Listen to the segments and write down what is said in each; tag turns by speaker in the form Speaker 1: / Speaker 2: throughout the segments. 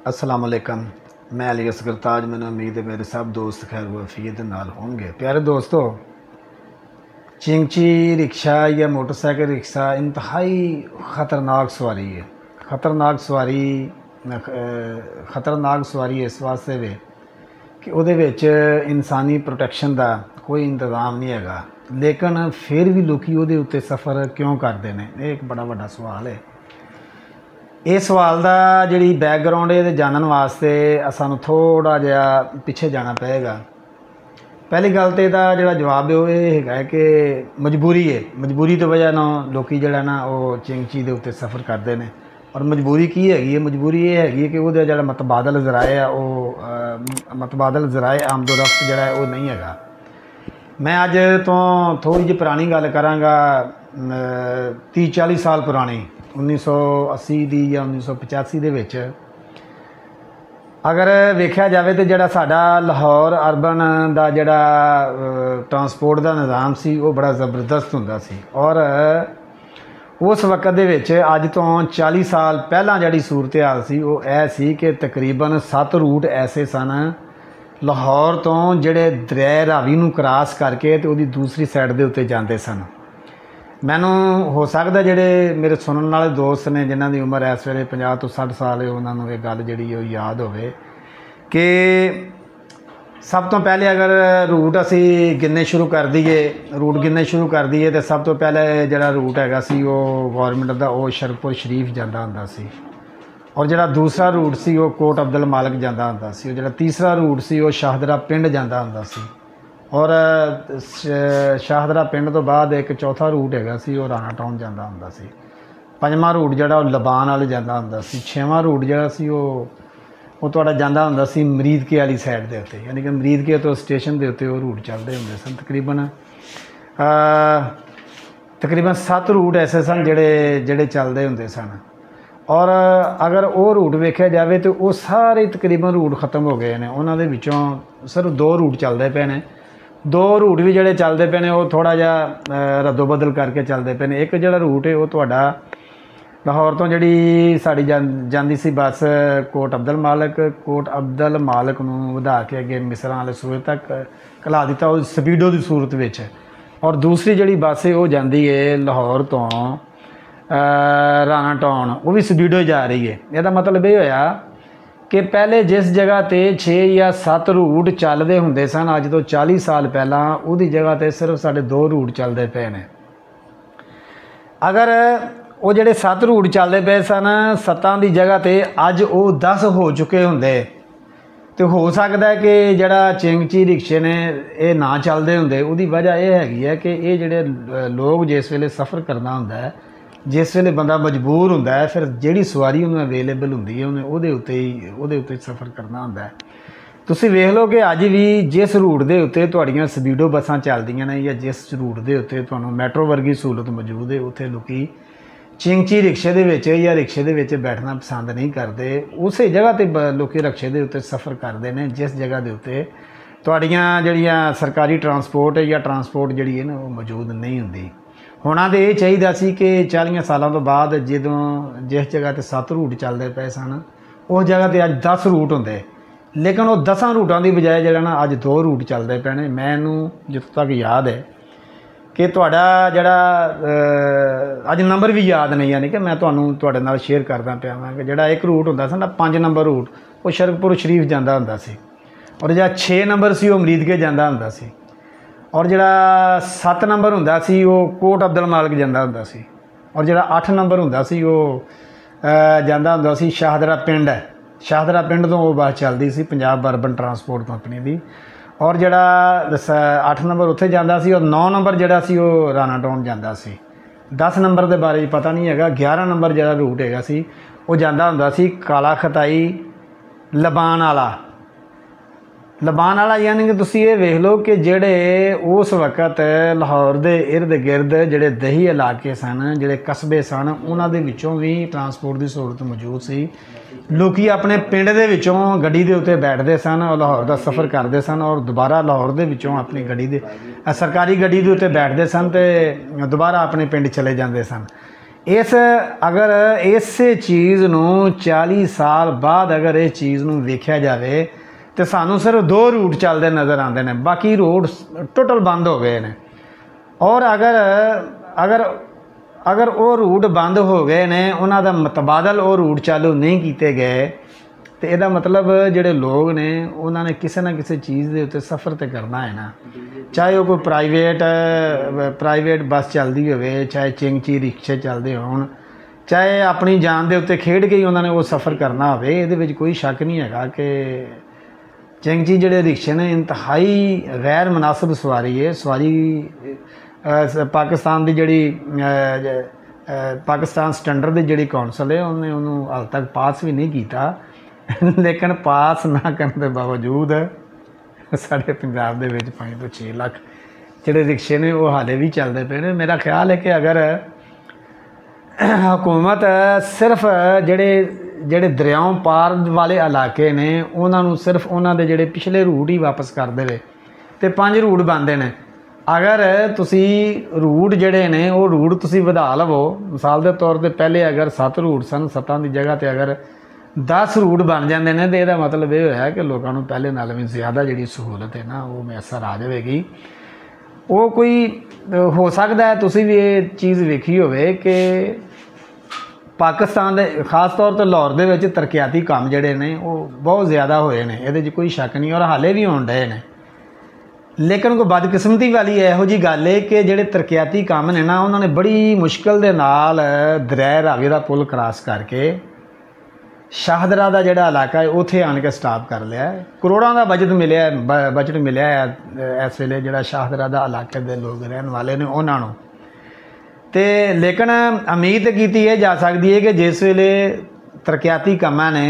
Speaker 1: अस्सलाम वालेकुम। मैं अली असगर ताज। मैंने उम्मीद है मेरे सब दोस्त खैर वफीयत नाल होंगे। प्यारे दोस्तों, चिंगची रिक्शा या मोटरसाइकिल रिक्शा इंतहाई ख़तरनाक सवारी है। ख़तरनाक सवारी इस वास्ते वे कि उहदे विच इंसानी प्रोटैक्शन का कोई इंतज़ाम नहीं हैगा, लेकिन फिर भी लोग उहदे उत्ते सफ़र क्यों करते हैं, ये एक बड़ा वड्डा सवाल है। इस सवाल का जी बैकग्राउंड ये जानने वास्ते सानू थोड़ा जिहा पिछे जाना पेगा। पहली गल तो इसका जो जवाब है वो ये है कि मजबूरी है। मजबूरी तो वजह ना लोग जोड़ा ना वो चिंगची के उत्ते सफ़र करते हैं। और मजबूरी की हैगी है? मजबूरी ये हैगी कि वो जो मतबादल ज़राए है वो मतबादल ज़राए आमदोरफ्त जोड़ा है वो नहीं है। मैं अज तो थोड़ी जी पुरानी गल कराँगा, 30-40 साल पुरानी 1980 की या 1985 के विच अगर वेख्या जाए तो जोड़ा साडा लाहौर अर्बन का जोड़ा ट्रांसपोर्ट का निज़ाम सी वो बड़ा ज़बरदस्त हुंदा सी। और उस वक्त दे विच अज तो 40 साल पहला जी सूरत हाल सी वो यह सी कि तकरीबन 7 रूट ऐसे सन लाहौर तो जोड़े दरिया रावी नूं क्रॉस करके तो उसकी दूसरी साइड के उत्ते जाते सन। मैनू हो सकता जोड़े मेरे सुनने वाले दोस्त ने जिन्हों की उम्र इस वे 50 तो 60 साल है उन्होंने ये गल जी याद होवे कि सब तो पहले अगर रूट असी गिनने शुरू कर दईए तो सब तो पहले जोड़ा रूट हैगा सी वो गौरमेंट का वो शरकपुर शरीफ जाता हुंदा सी। और जोड़ा दूसरा रूट सी वो कोट अब्दुल मालिक जाता हुंदा सी। जोड़ा तीसरा रूट सी वो शाहदरा पिंड जाता हुंदा सी। और शाहदरा पिंड तो बाद एक चौथा रूट हैगा सी वो राणा टाउन जाता हुंदा सी। पंजवां रूट जोड़ा लबान वाले जाता हुंदा सी। छेवां रूट जोड़ा सी वो तुहाडा जाता हुंदा सी मरीदके वाली साइड के उत्ते, यानी कि मरीदके तो स्टेशन के उत्ते वो रूट चलते हुंदे सन। तकरीबन 7 रूट ऐसे सन जेड़े चलते हुंदे सन। और अगर वो रूट वेख्या जाए तो वो सारे तकरीबन रूट खत्म हो गए हैं। उन्होंने विचों सिर्फ 2 रूट चलते पे ने। 2 रूट भी जोड़े चलते पे ने वो थोड़ा जिहा रद्दो बदल करके चलते पे ने। एक जोड़ा रूट है वो तुहाडा लाहौर तो जी साड़ी जाती सी बस कोट अब्दुल मालिक नूं वधा के अगे मिसरां वाले सूबे तक कला दिता वो स्पीडो की सूरत विच। और दूसरी जी बस है वो जाती है लाहौर तो राणा टाउन, वो भी स्पीडो जा रही है। यदा मतलब ये होया कि पहले जिस जगह ते 6 या 7 रूट चलते हुंदे सन अज तो 40 साल पहला उहदी जगह ते सिर्फ साढ़े 2 रूट चलते पे ने। अगर वो जोड़े 7 रूट चलते पे सन 7 की जगह ते अज वो 10 हो चुके होंदे तो हो सकता है कि जड़ा चिंगची रिक्शे ने ये ना चलते होंदे। उसकी वजह यह हैगी है कि ये जोड़े लोग जिस वेले सफ़र करना होंदा है, जिस वेले बंदा मजबूर होंदा है, फिर जिहड़ी सवारी उन्हें अवेलेबल होंदी है उन्हें उहदे उत्ते सफ़र करना होंदा है। तुसीं वेख लो कि अज भी जिस रूट के उत्ते तुहाड़ियां स्पीडो बसां चलदियां ने या जिस रूट के उत्ते तुहानूं मैट्रो वर्गी सहूलत मौजूद है उत्थे लोकी चिंगची रिक्शे दे विच या रिक्शे दे विच बैठना पसंद नहीं करते। उस जगह ते लोग रिक्शे के उत्ते सफ़र करते हैं जिस जगह के उत्ते तुहाड़ियां जिहड़ियां सरकारी ट्रांसपोर्ट या ट्रांसपोर्ट जिहड़ी है ना वो मौजूद नहीं होंदी। होना तो ये चाहिए सी कि 40 सालों तो बाद जदों जिस जगह ते 7 रूट चलते पे सन उस जगह ते अज 10 रूट होंदे, लेकिन वो 10 रूटों की बजाय जोड़ा ना अज 2 रूट चलते पे ने। मैनू जितों तक याद है कि तुहाडा जोड़ा अज नंबर भी याद नहीं, यानी कि मैं तुहाडे नाल शेयर करदा पिया वां कि जोड़ा एक रूट हुंदा सी ना 5 नंबर रूट वो शरकपुर शरीफ जाता हुंदा सी। और जो 6 नंबर सी वो मरीदके जाता हुंदा सी। और जोड़ा 7 नंबर हुंदा सी वो कोट अब्दुल मालिक जाता हुंदा सी। और जोड़ा 8 नंबर हुंदा सी वो जाता हुंदा सी शाहदरा पिंड तो वो बस चलती सी पंजाब अर्बन ट्रांसपोर्ट कंपनी की। और जोड़ा 8 नंबर उत्थे जाता सी और 9 नंबर जोड़ा सी वो राणा टाउन जाता सी। 10 नंबर के बारे पता नहीं है। 11 नंबर जोड़ा रूट हैगा सी वो जाता हुंदा सी काला खताई लबान वाला। यानी कि तुसीं ये वेख लो कि जेड़े उस वक्त लाहौर के इर्द गिर्द जेड़े दही इलाके सन, जेड़े कस्बे सन, उन्हां दे विचों भी ट्रांसपोर्ट की सहूलत मौजूद सी। लोग अपने पिंड दे विचों गड्डी दे उत्ते बैठते सन और लाहौर का सफ़र करते सन और दोबारा लाहौर दे विचों अपनी गड्डी दे सरकारी गड्डी दे उत्ते बैठते सन तो दोबारा अपने पिंड चले जाते सन। इस अगर इस चीज़ नूं 40 साल बाद अगर इस चीज़ नूं वेख्या जाए तो सानू सिर्फ 2 रूट चलते नज़र आते हैं, बाकी रूट टोटल बंद हो गए हैं। और अगर अगर अगर वो रूट बंद हो गए ने, उन्हां दा मतबादल वो रूट चालू नहीं किए गए, तो यदा मतलब जोड़े लोग ने उन्होंने किसी ना किसी चीज़ के उत्ते सफ़र तो करना है ना, चाहे वो कोई प्राइवेट बस चलती हो, चाहे चिंगची रिक्शे चलते हो, चाहे अपनी जान के उत्ते खेड के ही उन्होंने वो सफ़र करना हो। ये कोई शक नहीं है कि चिंगची जोड़े रिक्शे ने इंतहाई गैर मुनासिब सवारी है। सवारी पाकिस्तान की जी पाकिस्तान स्टैंडर्ड की जी कौंसल है, उन्हें उन्होंने हाल तक पास भी नहीं किया, लेकिन पास ना करने के बावजूद साढ़े पंजाब के 5 तो 6 लाख जोड़े रिक्शे ने वो हाले भी चलते पे ने। मेरा ख्याल है कि अगर हुकूमत सिर्फ जोड़े जोड़े दरियाओं पार वाले इलाके ने उन्होंने सिर्फ उन्होंने जोड़े पिछले रूट ही वापस कर दे तो 5 रूट बनते हैं। अगर तुसी रूट जोड़े ने वो रूट तुसी वधा लवो, मिसाल के तौर पर पहले अगर 7 रूट सन, 7 की जगह पर अगर 10 रूट बन जाते हैं तो यह मतलब ये होया कि लोगों को पहले नालों भी ज़्यादा जी सहूलत है ना वो मैसर आ जाएगी। वो कोई हो सकता है तुसी भी ये चीज़ वेखी होवे कि पाकिस्तान के खास तौर पर लाहौर के विच तरक्याती काम जोड़े ने वो बहुत ज़्यादा होए ने, ये कोई शक नहीं, और हाले भी होण डए ने। लेकिन कोई बदकिस्मती वाली यहो जी गल है कि जोड़े तरक्याती काम ने ना उन्होंने बड़ी मुश्किल के नाल दरिया रावी का पुल क्रॉस करके शाहदरा का जोड़ा इलाका है उत्थे आन के स्टॉप कर लिया है। करोड़ों का बजट मिले इस वेले जोड़ा शाहदरा का इलाके के लोग रहन वाले ने उन्होंने तो। लेकिन उम्मीद की जा सकती है कि जिस वेले तरक्याती कामां ने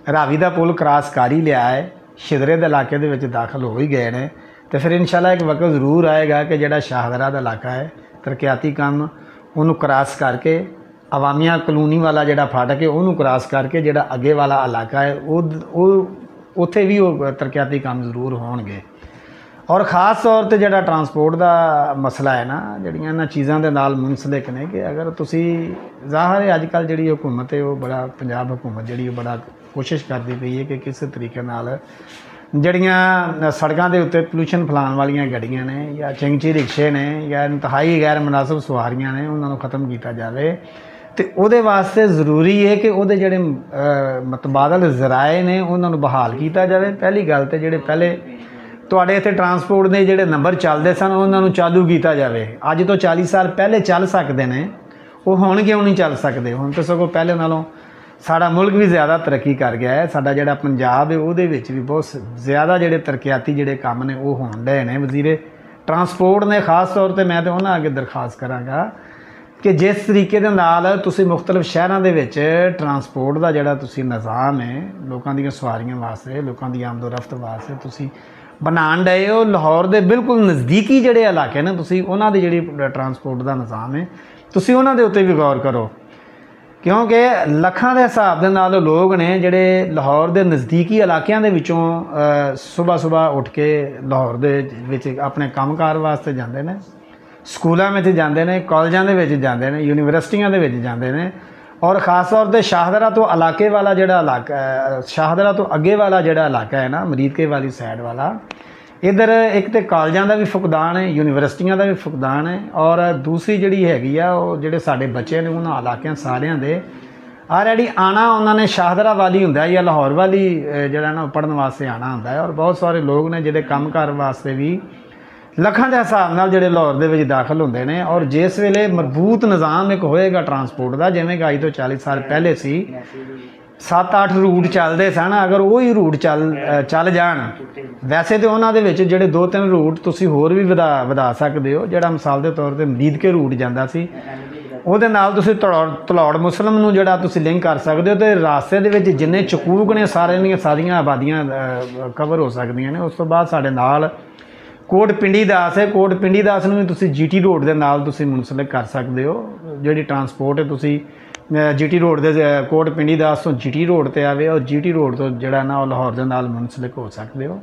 Speaker 1: रावी का पुल क्रॉस कर ही लिया है, शिदरे के इलाके के दाखिल हो ही गए हैं, तो फिर इंशाल्लाह एक वक्त जरूर आएगा कि जोड़ा शाहदरा का इलाका है तरक्याती काम उन्होंने क्रॉस करके अवामिया कलोनी वाला जोड़ा फाटक है उन्होंने क्रॉस करके जोड़ा अगे वाला इलाका है वो उत्थे भी वो तरक्याती काम जरूर होणगे। और ख़ास तौर पर जोड़ा ट्रांसपोर्ट का मसला है ना, जड़ियाँ इन्हां चीज़ों के नाल मुंसलिक ने कि अगर तुसी ज़ाहिर है अजकल जी हुकूमत है वो बड़ा पंजाब हुकूमत जी बड़ा कोशिश करती पई है कि किस तरीके नाल जड़ियाँ सड़कों के उत्ते पोल्यूशन फैलाने वाली गड्डियाँ ने या चिंगची रिक्शे ने या इंतहाई गैर मुनासिब सवारियाँ ने उन्होंने ख़त्म किया जाए। तो वो वास्ते जरूरी है कि वो जोड़े मतबादल जराए ने उन्होंने बहाल किया जाए। पहली गल तो जोड़े पहले तुहाडे इत्थे ट्रांसपोर्ट के जोड़े नंबर चलते सन उन्होंने चालू किया जाए। अज तो 40 साल पहले चल सकते हैं, वो हुण क्यों नहीं चल सकते? हुण तो सगों पहले नालों साडा मुल्क भी ज़्यादा तरक्की कर गया है। साडा जोड़ा पंजाब है उहदे विच भी बहुत ज़्यादा जोड़े तरक्याती जोड़े काम ने वो होण डए ने। वज़ीरे ट्रांसपोर्ट ने खास तौर पर मैं तो उन्हां अगे दरखास्त करांगा कि जिस तरीके दे नाल तुसीं मुख्तलिफ शहरों के विच ट्रांसपोर्ट का जोड़ा तुसीं निज़ाम है लोगों दी सवारियां वास्ते लोगों की आमदोरफ्त वास्ते तुसीं बनाण डए हो, लाहौर के बिल्कुल नज़दीकी जोड़े इलाके ने तुसीं उन्हां दी जिहड़ी ट्रांसपोर्ट का निज़ाम है तुसीं उन्हां दे उत्ते भी गौर करो, क्योंकि लखां के हिसाब के नाल लोग ने जोड़े लाहौर के नज़दीकी इलाकों के विचों सुबह सुबह उठ के लाहौर दे विच अपने कामकार वास्ते जाते हैं, स्कूलों में जाते हैं, कॉलेजों के जाते हैं, यूनिवर्सिटियों के जाते हैं। और ख़ास तौर पर शाहदरा तो इलाके वाला जोड़ा इलाका शाहदरा तो अगे वाला जोड़ा इलाका है ना मरीदके वाली साइड वाला, इधर एक तो कॉलेजों का भी फुकदान है, यूनिवर्सिटियों का भी फुकदान है, और दूसरी जी हैगी आ वो जोड़े साडे बच्चे ने उन्होंने इलाकों सारियां दे ऑलरेडी आना उन्होंने शाहदरा वाली होंदा है या लाहौर वाली जोड़ा ना पढ़ने वास्ते आना होंदा है। और बहुत सारे लोग ने जोड़े कामकार वास्ते भी लखां के हिसाब नाल जोड़े लाहौर दे विच दाखिल होंदे ने। और जिस वेले मरबूत निज़ाम एक होएगा ट्रांसपोर्ट का, जिवें कि अज तो 40 साल पहले सी 7-8 रूट चलते सन, अगर वही रूट चल जान, वैसे तो उन्होंने विच जोड़े 2-3 रूट तुसी होर भी वधा सकते हो। जोड़ा मिसाल के तौर पर मरीदके रूट जाता सी ਉਹਦੇ ਨਾਲ ਤੁਸੀਂ तलौड़ मुस्लिम ਨੂੰ ਜਿਹੜਾ ਤੁਸੀਂ ਲਿੰक कर सकते हो, तो रास्ते ਦੇ ਵਿੱਚ जिन्ने चकूक ने सारियां आबादियां कवर हो सकदियां ने। उस तो बाद साडे नाल कोट पिंडी दास है, कोट पिंडी दास ਨੂੰ ਵੀ ਤੁਸੀਂ GT रोड ਦੇ ਨਾਲ ਤੁਸੀਂ ਮੁਨਸਲਿਕ कर सकते हो। ਜਿਹੜੀ ट्रांसपोर्ट है ਤੁਸੀਂ GT रोड ਦੇ कोट पिंडी दास ਤੋਂ GT रोड ਤੇ ਆਵੇ और GT रोड ਤੋਂ ਜਿਹੜਾ ਨਾ ਲਾਹੌਰ ਦੇ ਨਾਲ ਮੁਨਸਲਿਕ हो सकते हो।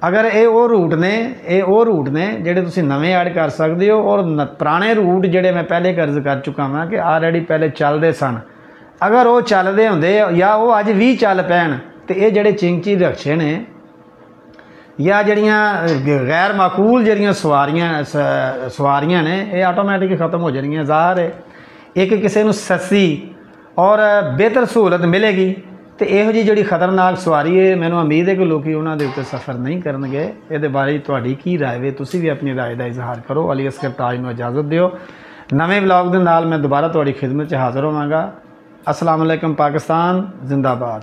Speaker 1: अगर ये वो रूट ने, ये वो रूट ने ਜਿਹੜੇ ਤੁਸੀਂ ਨਵੇਂ ਐਡ ਕਰ ਸਕਦੇ ਹੋ, ਔਰ ਪੁਰਾਣੇ रूट ਜਿਹੜੇ मैं पहले अर्ज कर चुका हाँ कि ऑलरेडी पहले ਚੱਲਦੇ सन, अगर वो ਚੱਲਦੇ ਹੁੰਦੇ या वो अज भी ਚੱਲ पैन तो ये ਜਿਹੜੇ चिंची रक्शे ने या जड़ियाँ गैर माकूल जड़ियाँ सवारियाँ ने ये आटोमैटिक ख़त्म हो जाएंगी। ज़ाहिर है एक किसी को सस्ती और बेहतर सहूलत मिलेगी तो यहो जी जी खतरनाक सवारी है, मैंने उम्मीद है कि लोग उन्होंने उत्ते सफ़र नहीं करेंगे। ये बारे तुहाडी की राय है, तुसी भी अपनी राय का इजहार करो। अली असगर ताज में इजाज़त दिओ, नवे व्लॉग के नाल मैं दोबारा तुहाडी खिदमत च हाज़र होवांगा। अस्सलाम वालेकुम, पाकिस्तान जिंदाबाद।